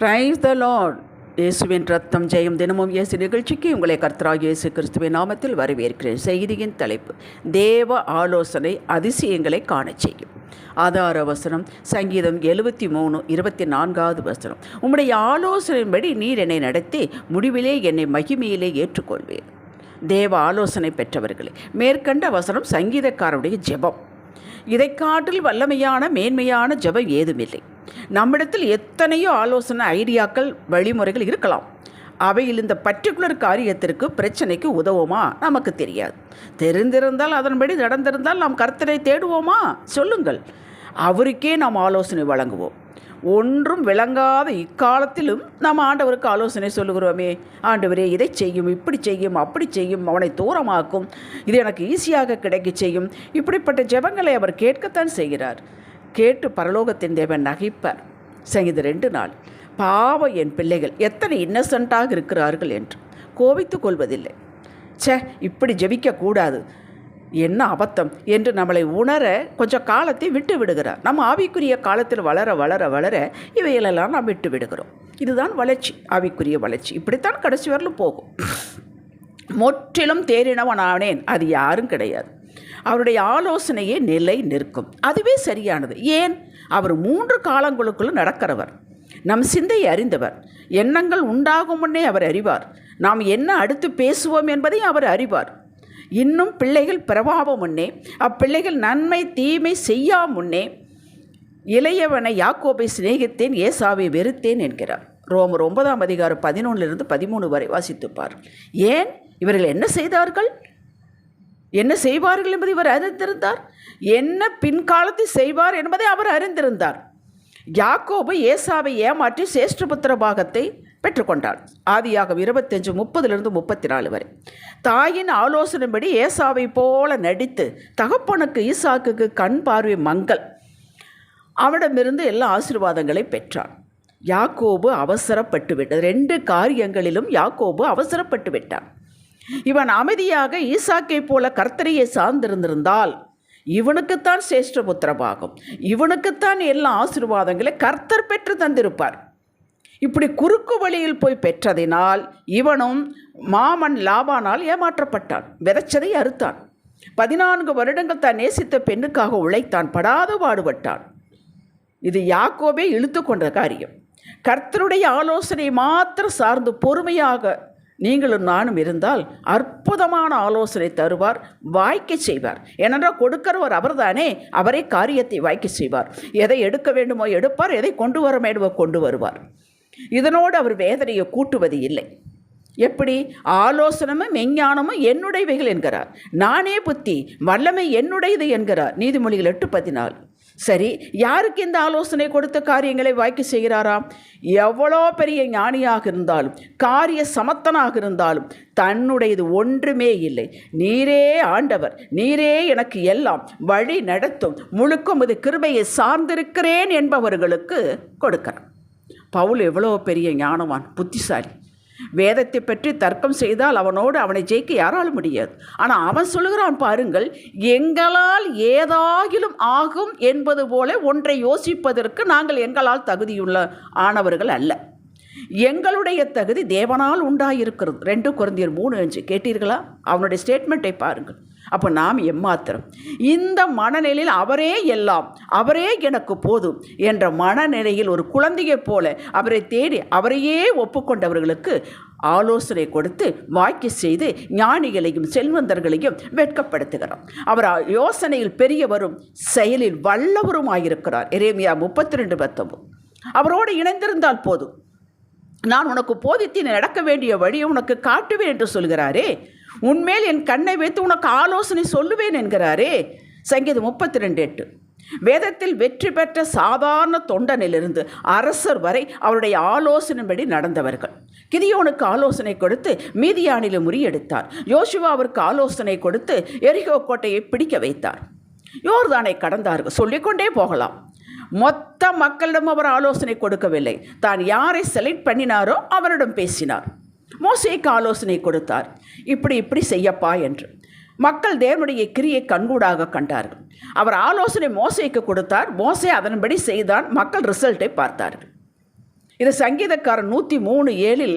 Praise the Lord. இயேசுவின் ரத்தம் ஜெயம். தினமும் இயேசு நிகழ்ச்சிக்கு உங்களை கர்த்தராகிய இயேசு கிறிஸ்துவின் நாமத்தில் வரவேற்கிறேன். செய்தியின் தலைப்பு, தேவ ஆலோசனை அதிசயங்களை காணச் செய்யும். ஆதார வசனம் சங்கீதம் 73:24 வசனம். உம்முடைய ஆலோசனையின்படி நீர் என்னை நடத்தி முடிவிலே என்னை மகிமையிலே ஏற்றுக்கொள்வேன். தேவ ஆலோசனை பெற்றவர்களே, மேற்கண்ட வசனம் சங்கீதக்காரருடைய ஜெபம். இதை காட்டில் வல்லமையான மேன்மையான ஜெபம் ஏதுமில்லை. நம்மிடத்தில் எத்தனையோ ஆலோசனை, ஐடியாக்கள், வழிமுறைகள் இருக்கலாம். அவையில் இந்த பர்டிகுலர் காரியத்திற்கு, பிரச்சனைக்கு உதவுமா நமக்கு தெரியாது. தெரிந்திருந்தால், அதன்படி நடந்திருந்தால் நாம் கர்த்தரை தேடுவோமா? சொல்லுங்கள். அவருக்கே நாம் ஆலோசனை வழங்குவோம். ஒன்றும் விளங்காத இக்காலத்திலும் நாம் ஆண்டவருக்கு ஆலோசனை சொல்லுகிறோமே. ஆண்டவரே, இதை செய்யும், இப்படி செய்யும், அப்படி செய்யும், அவனை தூரமாக்கும், இது எனக்கு ஈஸியாக கிடைக்க செய்யும். இப்படிப்பட்ட ஜெபங்களை அவர் கேட்கத்தான் செய்கிறார். கேட்டு பரலோகத்தின் தேவன் நகைப்பார். சங்கீதம் 2:4. பாவம் என் பிள்ளைகள் எத்தனை இன்னசென்ட்டாக இருக்கிறார்கள் என்று கோபித்து கொள்வதில்லை. இப்படி ஜெபிக்கக்கூடாது, என்ன அபத்தம் என்று நம்மளை உணர கொஞ்சம் காலத்தை விட்டு விடுகிறார். நம்ம ஆவிக்குரிய காலத்தில் வளர வளர வளர இவைகளெல்லாம் நாம் விட்டு விடுகிறோம். இதுதான் வளர்ச்சி, ஆவிக்குரிய வளர்ச்சி. இப்படித்தான் கடைசி வரலும் போகும். முற்றிலும் தேறினவன் ஆனேன், அது யாரும் கிடையாது. அவருடைய ஆலோசனையே நிலை நிற்கும். அதுவே சரியானது. ஏன்? அவர் 3 காலங்களுக்குள்ள நடக்கிறவர். நம் சிந்தையை அறிந்தவர். எண்ணங்கள் உண்டாகும் முன்னே அவர் அறிவார். நாம் என்ன அடுத்து பேசுவோம் என்பதை அவர் அறிவார். இன்னும் பிள்ளைகள் பிறவாவும் முன்னே, அப்பிள்ளைகள் நன்மை தீமை செய்யா முன்னே, இளையவனை யாக்கோபை சிநேகித்தேன், ஏசாவை வெறுத்தேன் என்கிறார். ரோமர் 9:11-13 வரை வாசித்துப்பார். ஏன்? இவர்கள் என்ன செய்தார்கள், என்ன செய்வார்கள் என்பதை இவர் அறிந்திருந்தார். என்ன பின்காலத்தில் செய்வார் என்பதை அவர் அறிந்திருந்தார். யாக்கோபு ஏசாவை ஏமாற்றி சேஷ்டபுத்திர பாகத்தை பெற்றுக்கொண்டார். ஆதியாகமம் 25:30-34 வரை. தாயின் ஆலோசனைப்படி ஏசாவை போல நடித்து தகப்பனுக்கு ஈசாக்குக்கு கண் பார்வை மங்கள், அவனிடமிருந்து எல்லா ஆசீர்வாதங்களை பெற்றான். யாக்கோபு அவசரப்பட்டு விட்டார். 2 காரியங்களிலும் யாக்கோபு அவசரப்பட்டு விட்டான். இவன் அமைதியாக ஈசாக்கை போல கர்த்தரையை சார்ந்திருந்திருந்தால் இவனுக்குத்தான் சேஷ்டபுத்திர பாகம், இவனுக்குத்தான் எல்லா ஆசீர்வாதங்களை கர்த்தர் பெற்று தந்திருப்பார். இப்படி குறுக்கு வழியில் போய் பெற்றதினால் இவனும் மாமன் லாபானால் ஏமாற்றப்பட்டான். விதைச்சதை அறுத்தான். 14 வருடங்கள் தான் நேசித்த பெண்ணுக்காக உழைத்தான், படாத பாடுபட்டான். இது யாக்கோபே இழுத்து கொண்ட காரியம். கர்த்தருடைய ஆலோசனை மாத்திரம் சார்ந்து பொறுமையாக நீங்களும் நானும் இருந்தால் அற்புதமான ஆலோசனை தருவார், வாய்க்க செய்வார். ஏனென்றால் கொடுக்கிறவர் அவர்தானே, அவரே காரியத்தை வாய்க்க செய்வார். எதை எடுக்க வேண்டுமோ எடுப்பார், எதை கொண்டு வர வேண்டுமோ கொண்டு வருவார். இதனோடு அவர் வேதனையை கூட்டுவது இல்லை. எப்படி? ஆலோசனமும் மெஞ்ஞானமும் என்னுடையவைகள் என்கிறார். நானே புத்தி வல்லமை என்னுடையது என்கிறார். நீதிமொழிகள் 8:14. சரி, யாருக்கு இந்த ஆலோசனை கொடுத்த காரியங்களை வாய்க்க செய்கிறாராம்? எவ்வளோ பெரிய ஞானியாக இருந்தாலும், காரிய சமத்தனாக இருந்தாலும் தன்னுடையது ஒன்றுமே இல்லை. நீரே ஆண்டவர், நீரே எனக்கு எல்லாம் வழி நடத்தும், முழுக்கும் இது கிருபையை சார்ந்திருக்கிறேன் என்பவர்களுக்கு கொடுக்கிறார். பவுல் எவ்வளோ பெரிய ஞானவான், புத்திசாலி. வேதத்தை பற்றி தர்க்கம் செய்தால் அவனை ஜெயிக்க யாராலும் முடியாது. ஆனால் அவன் சொல்லுகிறான் பாருங்கள், எங்களால் ஏதாகிலும் ஆகும் என்பது போல ஒன்றை யோசிப்பதற்கு நாங்கள் எங்களால் தகுதியுள்ள ஆனவர்கள் அல்ல. எங்களுடைய தகுதி தேவனால் உண்டாயிருக்கிறது. 2 கொரிந்தியர் 3:5 கேட்டீர்களா? அவனுடைய ஸ்டேட்மெண்ட்டை பாருங்கள். அப்போ நாம் எம்மாத்திரம்? இந்த மனநிலையில் அவரே எல்லாம், அவரே எனக்கு போதும் என்ற மனநிலையில் ஒரு குழந்தையைப் போல அவரை தேடி அவரையே ஒப்புக்கொண்டவர்களுக்கு ஆலோசனை கொடுத்து வாய்க்க செய்து ஞானிகளையும் செல்வந்தர்களையும் வெட்கப்படுத்துகிறார். அவர் யோசனையில் பெரியவரும் செயலில் வல்லவரும் ஆகியிருக்கிறார். எரேமியா 32:19. அவரோடு இணைந்திருந்தால் போதும், நான் உனக்கு போதித்து நடக்க வேண்டிய வழியை உனக்கு காட்டுவேன் என்று சொல்கிறாரே. உன்மேல் என் கண்ணை வைத்து உனக்கு ஆலோசனை சொல்லுவேன் என்கிறாரே. சங்கீதம் 32:8. வேதத்தில் வெற்றி பெற்ற சாதாரண தொண்டனிலிருந்து அரசர் வரை அவருடைய ஆலோசனைப்படி நடந்தவர்கள். கிதியோனுக்கு ஆலோசனை கொடுத்து மீதியானில் முறியெடுத்தார். யோசுவாவிற்கு ஆலோசனை கொடுத்து எரிகோ கோட்டையை பிடிக்க வைத்தார். யோர்தானை கடந்தார்கள். சொல்லிக்கொண்டே போகலாம். மொத்த மக்களிடம் அவர் ஆலோசனை கொடுக்கவில்லை. தான் யாரை செலக்ட் பண்ணினாரோ அவரிடம் பேசினார். மோசேக்கு ஆலோசனை கொடுத்தார், இப்படி செய்யப்பா என்று. மக்கள் தேவனுடைய கிரியை கண்கூடாக கண்டார்கள். அவர் ஆலோசனை மோசேக்கு கொடுத்தார். மோசே அதன்படி செய்தான். மக்கள் ரிசல்ட்டை பார்த்தார்கள். இது சங்கீதக்காரன் 103:7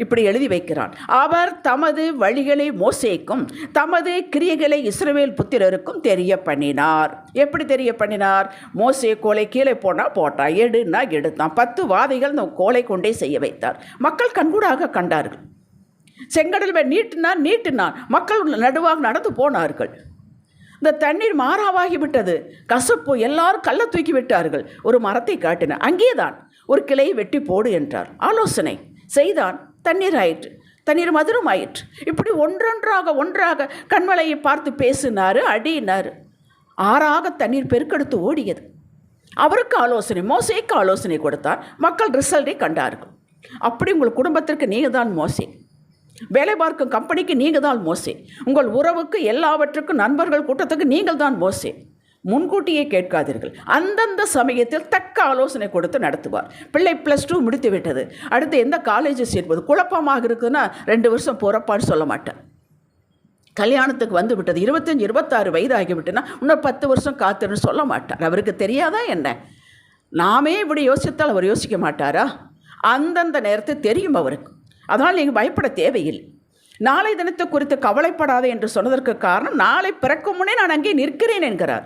இப்படி எழுதி வைக்கிறான். அவர் தமது வழிகளை மோசேக்கும் தமது கிரியைகளை இஸ்ரவேல் புத்திரருக்கும் தெரிய பண்ணினார். எப்படி தெரிய பண்ணினார்? மோசே கோலை கீழே போட்டான், எடுன்னா எடுத்தான். 10 வாதைகள் அந்த கோலை கொண்டே செய்ய வைத்தார். மக்கள் கண்கூடாக கண்டார்கள். செங்கடல் நீட்டினான். மக்கள் நடுவாக நடந்து போனார்கள். இந்த தண்ணீர் மாறாவாகிவிட்டது, கசப்பு. எல்லாரும் கல்லை தூக்கி விட்டார்கள். ஒரு மரத்தை காட்டினார், அங்கேதான் ஒரு கிளையை வெட்டி போடு என்றார். ஆலோசனை செய்தான். தண்ணீர் ஆயிற்று, தண்ணீர் மதுரம் ஆயிற்று. இப்படி ஒன்றாக கண்மலையை பார்த்து பேசினார், அடியினார். ஆறாக தண்ணீர் பெருக்கெடுத்து ஓடியது. அவருக்கு ஆலோசனை, மோசேக்கு ஆலோசனை கொடுத்தார். மக்கள் ரிசல்ட்டை கண்டார்கள். அப்படி உங்கள் குடும்பத்திற்கு நீங்கள் தான் மோசே, வேலை பார்க்கும் கம்பெனிக்கு நீங்கள் தான் மோசே, உங்கள் உறவுக்கு எல்லாவற்றுக்கும் நண்பர்கள் கூட்டத்துக்கு நீங்கள் தான் மோசே. முன்கூட்டியே கேட்காதீர்கள். அந்தந்த சமயத்தில் தக்க ஆலோசனை கொடுத்து நடத்துவார். பிள்ளை +2 முடித்து விட்டது, அடுத்து எந்த காலேஜ் சேர்ப்பது, குழப்பமாக இருக்குதுன்னா 2 வருஷம் போகிறப்பான்னு சொல்ல மாட்டேன். கல்யாணத்துக்கு வந்து விட்டது, 25, 26 வயது ஆகிவிட்டுன்னா இன்னும் 10 வருஷம் காத்துன்னு சொல்ல மாட்டார். அவருக்கு தெரியாதா என்ன? நாமே இப்படி யோசித்தால் அவர் யோசிக்க மாட்டாரா? அந்தந்த நேரத்தை தெரியும் அவருக்கு. அதனால் நீங்கள் பயப்பட தேவையில்லை. நாளை தினத்தை குறித்து கவலைப்படாதே என்று சொன்னதற்கு காரணம், நாளை பிறக்கும் முன்னே நான் அங்கே நிற்கிறேன் என்கிறார்.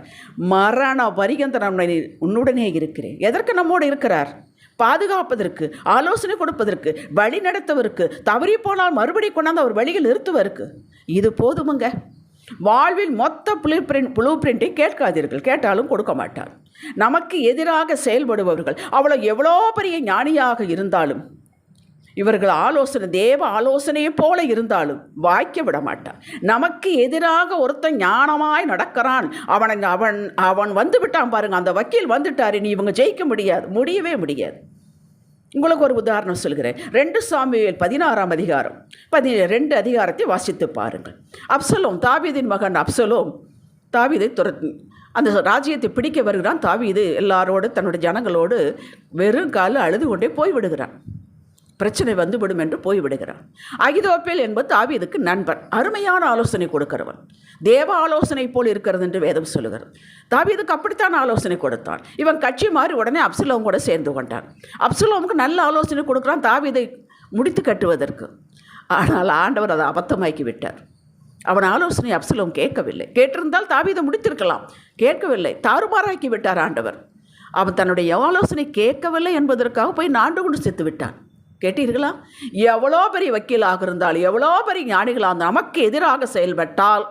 மரண பரியந்தம் உன்னுடனே இருக்கிறேன். எதற்கு நம்மோடு இருக்கிறார்? பாதுகாப்பதற்கு, ஆலோசனை கொடுப்பதற்கு, வழி நடத்துவதற்கு, தவறி போனால் மறுபடி கொண்டாந்து அவர் வழியில் நிறுத்துவதற்கு. இது போதுமுங்க. வாழ்வில் மொத்த ப்ளூ பிரிண்டை கேட்காதீர்கள், கேட்டாலும் கொடுக்க மாட்டார். நமக்கு எதிராக செயல்படுபவர்கள் எவ்வளோ பெரிய ஞானியாக இருந்தாலும், இவர்கள் ஆலோசனை தேவ ஆலோசனையை போல இருந்தாலும் வாய்க்க விட மாட்டான். நமக்கு எதிராக ஒருத்தன் ஞானமாய் நடக்கிறான், அவன் வந்து விட்டான் பாருங்க, அந்த வக்கீல் வந்துட்டாரு, நீ இவங்க ஜெயிக்க முடியவே முடியாது. உங்களுக்கு ஒரு உதாரணம் சொல்கிறேன். 2 சாமுவேல் 16ஆம் அதிகாரம் 12 அதிகாரத்தை வாசித்து பாருங்கள். அப்சலோம், தாவீதின் மகன் அப்சலோம் தாவீதை அந்த ராஜ்யத்தை பிடிக்க வருகிறான். தாவீது எல்லாரோடு தன்னுடைய ஜனங்களோடு வெறும் காலில் அழுது கொண்டே போய்விடுகிறான். பிரச்சனை வந்துவிடும் என்று போய்விடுகிறான். அகிதோப்பேல் என்பது தாவீதுக்கு நண்பன், அருமையான ஆலோசனை கொடுக்கிறவன், தேவ ஆலோசனை போல் இருக்கிறது என்று வேதம் சொல்லுகிறது. தாவீதுக்கு அப்படித்தான் ஆலோசனை கொடுத்தான். இவன் கட்சி மாறி உடனே அப்சலோம் கூட சேர்ந்து கொண்டான். அப்சலோமுக்கு நல்ல ஆலோசனை கொடுக்குறான் தாவீதை முடித்து கட்டுவதற்கு. ஆனால் ஆண்டவர் அதை அபத்தமாக்கி விட்டார். அவன் ஆலோசனை அப்சலோம் கேட்கவில்லை. கேட்டிருந்தால் தாவீதை முடித்திருக்கலாம், கேட்கவில்லை, தாறுமாறாக்கி விட்டார் ஆண்டவர். அவன் தன்னுடைய ஆலோசனை கேட்கவில்லை என்பதற்காக போய் நாண்டு கொண்டு செத்து விட்டான். கேட்டீர்களா? எவ்வளோ பெரிய வக்கீலாக இருந்தால், எவ்வளோ பெரிய ஞானிகளாக இருந்தால், நமக்கு எதிராக செயல்பட்டால்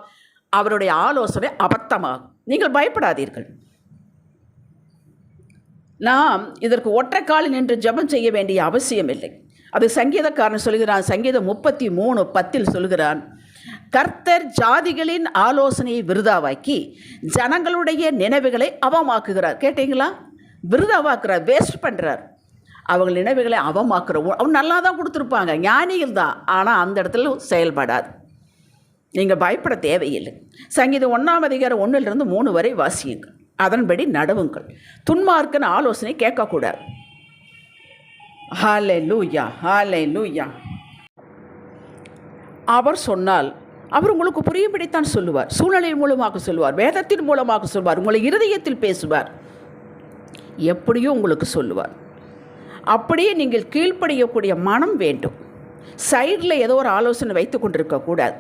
அவருடைய ஆலோசனை அபத்தமாகும். நீங்கள் பயப்படாதீர்கள். நாம் இதற்கு ஒற்றைக்காலில் நின்று ஜெபம் செய்ய வேண்டிய அவசியம் இல்லை. அது சங்கீதக்காரன் சொல்கிறான். சங்கீதம் 33:10 சொல்கிறான், கர்த்தர் ஜாதிகளின் ஆலோசனையை விருதாவாக்கி ஜனங்களுடைய நினைவுகளை அவமாக்குகிறார். கேட்டீங்களா? விருதாவாக்குறார், வேஸ்ட் பண்ணுறார். அவங்க நினைவுகளை அவமாக்குறோம். அவங்க நல்லா தான் கொடுத்துருப்பாங்க, ஞானிகள் தான், ஆனால் அந்த இடத்துல செயல்படாது. நீங்கள் பயப்பட தேவையில்லை. சங்கீதம் 1ஆம் அதிகாரம் 1-3 வரை வாசியுங்கள், அதன்படி நடவுங்கள். துன்மார்க்கன் ஆலோசனை கேட்கக்கூடாது. ஹல்லேலூயா, ஹல்லேலூயா. அவர் சொன்னால் அவர் உங்களுக்கு புரியும்படித்தான் சொல்லுவார். சூழ்நிலையின் மூலமாக சொல்லுவார், வேதத்தின் மூலமாக சொல்வார், உங்களை இருதயத்தில் பேசுவார், எப்படியோ உங்களுக்கு சொல்லுவார். அப்படியே நீங்கள் கீழ்ப்படியக்கூடிய மனம் வேண்டும். சைடில் ஏதோ ஒரு ஆலோசனை வைத்து கொண்டிருக்கக்கூடாது.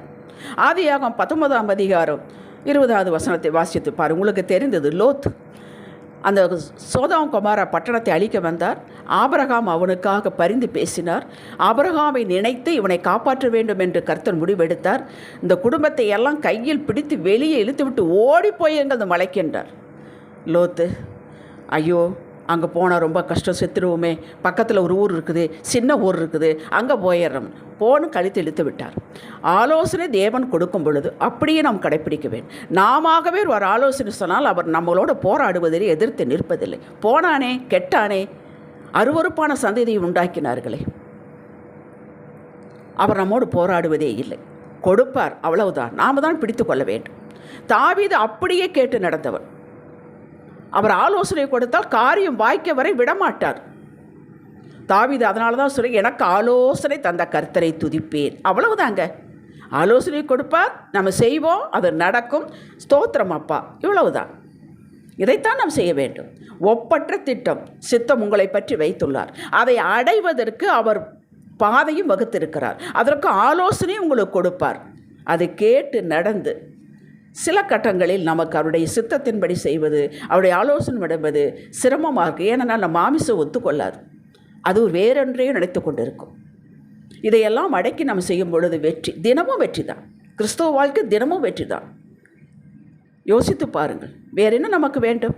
ஆதியாகமம் 19ஆம் அதிகாரம் 20வது வசனத்தை வாசித்து பாரு. உங்களுக்கு தெரிந்தது, லோத் அந்த சோதோம் கொமோரா பட்டணத்தை அழிக்க வந்தார். ஆபிரகாம் அவனுக்காக பரிந்து பேசினார். ஆபிரகாமை நினைத்து இவனை காப்பாற்ற வேண்டும் என்று கர்த்தர் முடிவெடுத்தார். இந்த குடும்பத்தை எல்லாம் கையில் பிடித்து வெளியே இழுத்துவிட்டு ஓடி போய் எங்கள் மலைக்கின்றார். லோத்து, ஐயோ அங்கே போனால் ரொம்ப கஷ்டம், செத்துருவோமே, பக்கத்தில் ஒரு ஊர் இருக்குது, சின்ன ஊர் இருக்குது, அங்கே போயிடுறோம் போன்னு கழுத்து இழுத்து விட்டார். ஆலோசனை தேவன் கொடுக்கும் பொழுது அப்படியே நாம் கடைப்பிடிக்க வேண்டும். நாமவே ஒரு ஆலோசனை சொன்னால் அவர் நம்மளோட போராடுவதில் எதிர்த்து நிற்பதில்லை. போனானே, கெட்டானே, அருவருப்பான சந்ததியை உண்டாக்கினார்களே, அவர் நம்மோடு போராடுவதே இல்லை. கொடுப்பார், அவ்வளவுதான். நாம் தான் பிடித்து கொள்ள வேண்டும். தாவீது அப்படியே கேட்டு நடந்தவர். அவர் ஆலோசனை கொடுத்தால் காரியம் வாய்க்க வரை விடமாட்டார். தாவீது அதனால தான் சொல்லி, எனக்கு ஆலோசனை தந்த கர்த்தரை துதிப்பேன். அவ்வளவுதாங்க. ஆலோசனை கொடுப்பார், நம்ம செய்வோம், அது நடக்கும். ஸ்தோத்திரம் அப்பா, இவ்வளவுதான். இதைத்தான் நாம் செய்ய வேண்டும். ஒப்பற்ற திட்டம் சித்தம் உங்களை பற்றி வைத்துள்ளார். அதை அடைவதற்கு அவர் பாதையும் வகுத்திருக்கிறார். அதற்கு ஆலோசனையும் உங்களுக்கு கொடுப்பார். அதை கேட்டு நடந்து சில கட்டங்களில் நமக்கு அவருடைய சித்தத்தின்படி செய்வது, அவருடைய ஆலோசனை விடுவது சிரமமாக இருக்குது. ஏனென்றால் நம்ம மாமிசம் ஒத்துக்கொள்ளாது, அது வேறொன்றையும் நினைத்து கொண்டு இருக்கும். இதையெல்லாம் அடக்கி நம்ம செய்யும் பொழுது வெற்றி, தினமும் வெற்றி தான். கிறிஸ்தவ வாழ்க்கை தினமும் வெற்றி தான். யோசித்து பாருங்கள், வேற என்ன நமக்கு வேண்டும்?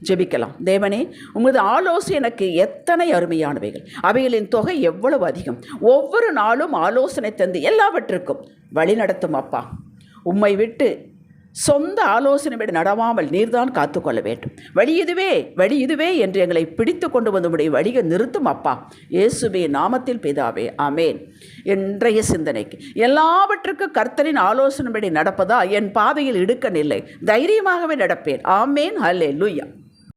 ஜெபிக்கலாம். தேவனே, உமது ஆலோசனை எனக்கு எத்தனை அருமையானவைகள், அவைகளின் தொகை எவ்வளவு அதிகம். ஒவ்வொரு நாளும் ஆலோசனை தந்து எல்லாவற்றுக்கும் வழி நடத்தும் அப்பா. உம்மை விட்டு சொந்த ஆலோசனை விட நடவாமல் நீர்தான் காத்துக்கொள்ள வேண்டும். வழி இதுவே என்று எங்களை பிடித்து கொண்டு வந்து உடைய வழியை நிறுத்தும் அப்பா. இயேசுவே நாமத்தில் பிதாவே, ஆமேன். இன்றைய சிந்தனைக்கு, எல்லாவற்றுக்கும் கர்த்தரின் ஆலோசனைப்படி நடப்பதா என் பாதையில் இடுக்கணில்லை, தைரியமாகவே நடப்பேன். ஆமேன். ஹல்லேலூயா.